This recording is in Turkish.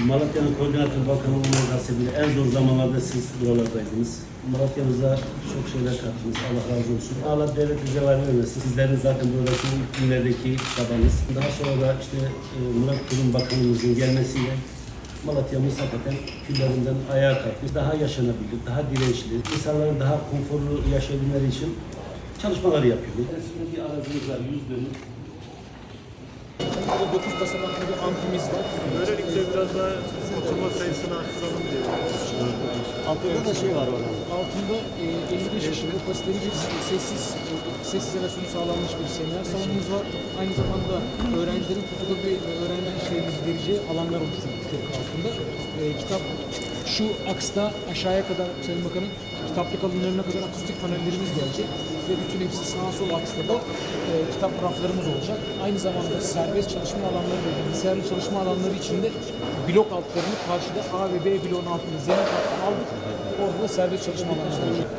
Malatya'nın koordinatör bakanı olmanız hasebiyle en zor zamanlarda siz buralardaydınız. Malatya'mıza çok şeyler kattınız. Allah razı olsun. Allah devlet bize var vermesin. Sizlerin zaten buradaki günlerdeki tabanınız. Daha sonra da işte Murat Kurum Bakanımızın gelmesiyle Malatya'mız hakikaten küllerinden ayağa kalkmış. Daha yaşanabilir, daha dirençli, insanların daha konforlu yaşayabilmeleri için çalışmalar yapıyoruz. Şimdi bir arazimiz var, 100 dönüm. 9 basamaklı bir amfimiz var. Böylelikle biraz daha oturma sayısını arttıralım diye. Altında da şey var orada. Altında 55 kişi kapasiteli bir ses izolasyonu sağlanmış bir seminer salonumuz var. Aynı zamanda öğrencilerin fotokopi ve öğrenci işlerini vereceği alanlar oluşturduk altında. Kitap şu aksta aşağıya kadar Sayın Bakanım kitaplık alanlarına kadar akustik panellerimiz gelecek ve bütün hepsi sağa sola aksta da kitap raflarımız olacak. Aynı zamanda serbest çalışma alanları ve bilgisayarlı çalışma alanları içinde blok altlarını karşıda A ve B bloğun altında zemin altına aldık. Orada da serbest çalışma alanları olacak.